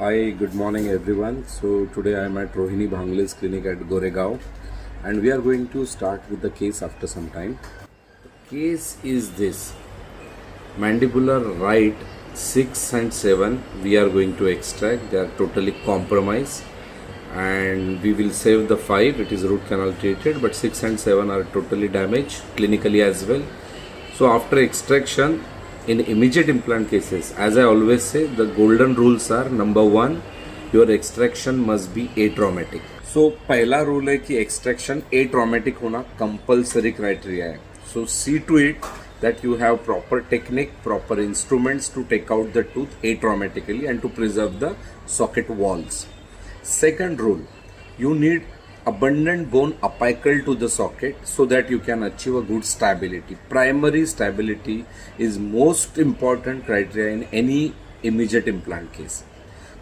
Hi, good morning everyone. So today I am at Rohini Bhangle's clinic at Goregaon and we are going to start with the case after some time. Case is this: mandibular right 6 and 7 we are going to extract. They are totally compromised and we will save the 5. It is root canal treated, but 6 and 7 are totally damaged clinically as well. So after extraction, in immediate implant cases, as I always say, the golden rules are: number 1, your extraction must be atraumatic. So पहला rule है कि extraction atraumatic होना compulsory criteria है. So see to it that you have proper technique, proper instruments to take out the tooth atraumatically and to preserve the socket walls. Second rule, you need abundant bone apical to the socket so that you can achieve a good stability. Primary stability is most important criteria in any immediate implant case.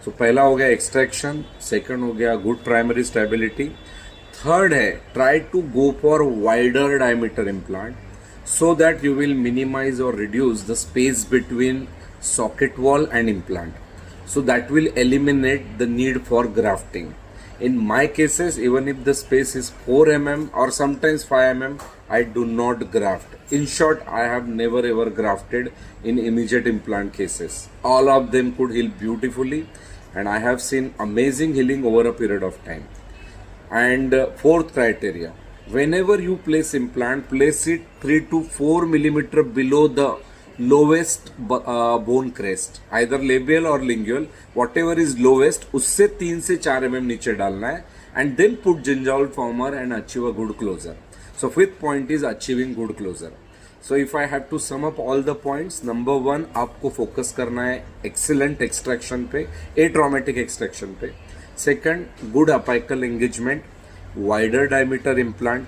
So पहला हो गया extraction, second हो गया good primary stability, third है try to go for wider diameter implant so that you will minimize or reduce the space between socket wall and implant. So that will eliminate the need for grafting. In my cases, even if the space is 4 mm or sometimes 5 mm, I do not graft. In short, I have never ever grafted in immediate implant cases. All of them could heal beautifully and I have seen amazing healing over a period of time. And fourth criteria, whenever you place implant, place it 3 to 4 millimeter below the lowest bone crest, either labial or lingual, whatever is lowest, उससे 3 से 4 mm नीचे डालना है, and then put gingival former and achieve a good closure. So fifth point is achieving good closure. So if I have to sum up all the points, number 1, आपको focus करना है excellent extraction पे, atraumatic extraction पे. Second, good apical engagement, wider diameter implant,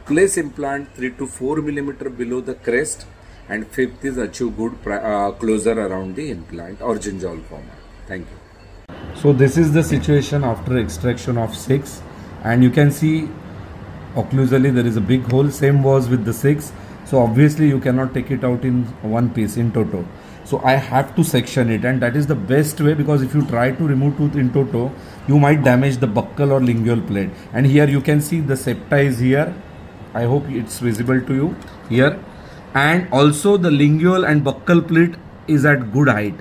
place implant 3 to 4 millimeter below the crest. And fifth is achieve good closure around the implant or gingival former. Thank you. So this is the situation after extraction of 6, and you can see occlusally there is a big hole. Same was with the 6. So obviously you cannot take it out in one piece in toto. So I have to section it, and that is the best way, because if you try to remove tooth in toto, you might damage the buccal or lingual plate. And here you can see the septa is here. I hope it's visible to you here. And also the lingual and buccal plate is at good height,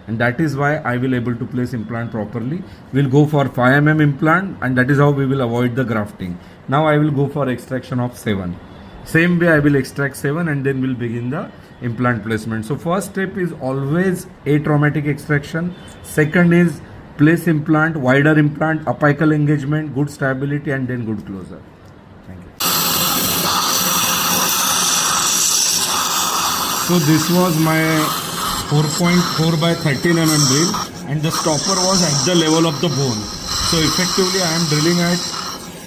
and that is why I will able to place implant properly. We'll go for 5 mm implant, and that is how we will avoid the grafting. Now I will go for extraction of 7. Same way I will extract 7 and then we'll begin the implant placement. So first step is always atraumatic extraction. Second is place implant, wider implant, apical engagement, good stability, and then good closure. Thank you. So this was my 4.4 by 13 mm drill, and the stopper was at the level of the bone. So effectively I am drilling at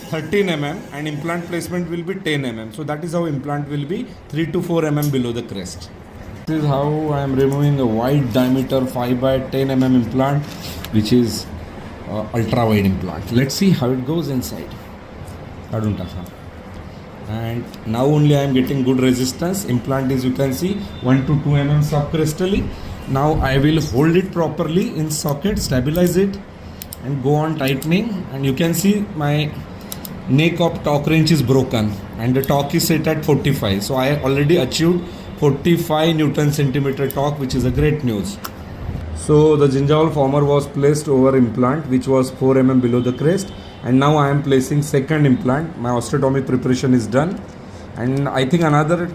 13 mm and implant placement will be 10 mm. So that is how implant will be 3 to 4 mm below the crest. This is how I am removing a wide diameter 5 by 10 mm implant, which is ultra wide implant. Let's see how it goes inside. And now only I am getting good resistance. Implant is, you can see, 1 to 2 mm subcrestally. Now I will hold it properly in socket, stabilize it, and go on tightening. And you can see my neck of torque wrench is broken and the torque is set at 45. So I already achieved 45 Newton centimeter torque, which is a great news. So the gingival former was placed over implant, which was 4 mm below the crest. And now I am placing second implant. My osteotomy preparation is done, and I think another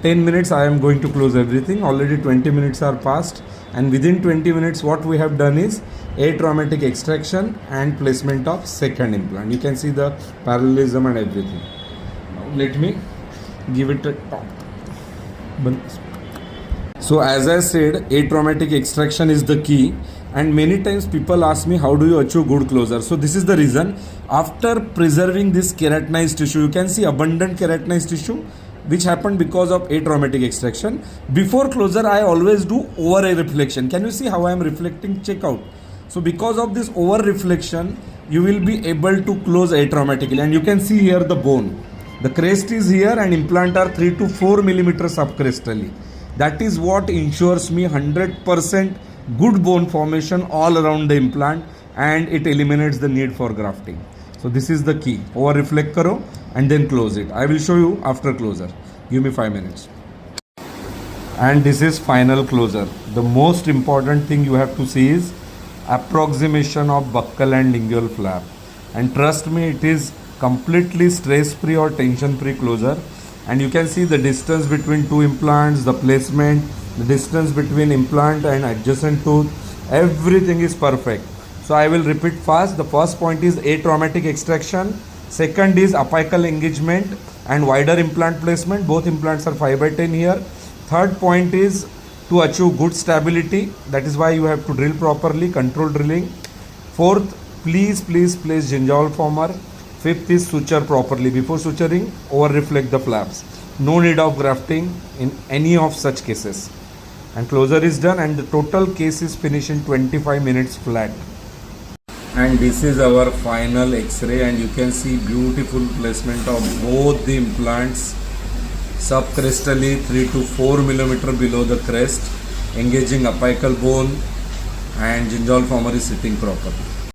10 minutes I am going to close everything. Already 20 minutes are passed, and within 20 minutes what we have done is atraumatic extraction and placement of second implant. You can see the parallelism and everything. Now let me give it a top. So as I said, atraumatic extraction is the key. And many times people ask me, how do you achieve good closure? So this is the reason. After preserving this keratinized tissue, you can see abundant keratinized tissue, which happened because of atraumatic extraction. Before closure, I always do over a reflection. Can you see how I am reflecting? Check out. So because of this over reflection, you will be able to close atraumatically. And you can see here the bone. The crest is here and implant are 3 to 4 millimeters subcrestally. That is what ensures me 100% good bone formation all around the implant, and it eliminates the need for grafting. So this is the key. Over reflect karo and then close it. I will show you after closure. Give me 5 minutes. And this is final closure. The most important thing you have to see is approximation of buccal and lingual flap. And trust me, it is completely stress free or tension free closure. And you can see the distance between two implants, the placement, the distance between implant and adjacent tooth, everything is perfect. So I will repeat fast. The first point is atraumatic extraction. Second is apical engagement and wider implant placement. Both implants are 5/10 here. Third point is to achieve good stability. That is why you have to drill properly, control drilling. Fourth, please place gingival former. Fifth is suture properly. Before suturing, over reflect the flaps. No need of grafting in any of such cases. And closure is done, and the total case is finished in 25 minutes flat. And this is our final x-ray, and you can see beautiful placement of both the implants subcrestally 3 to 4 millimeter below the crest, engaging apical bone, and gingival former is sitting properly.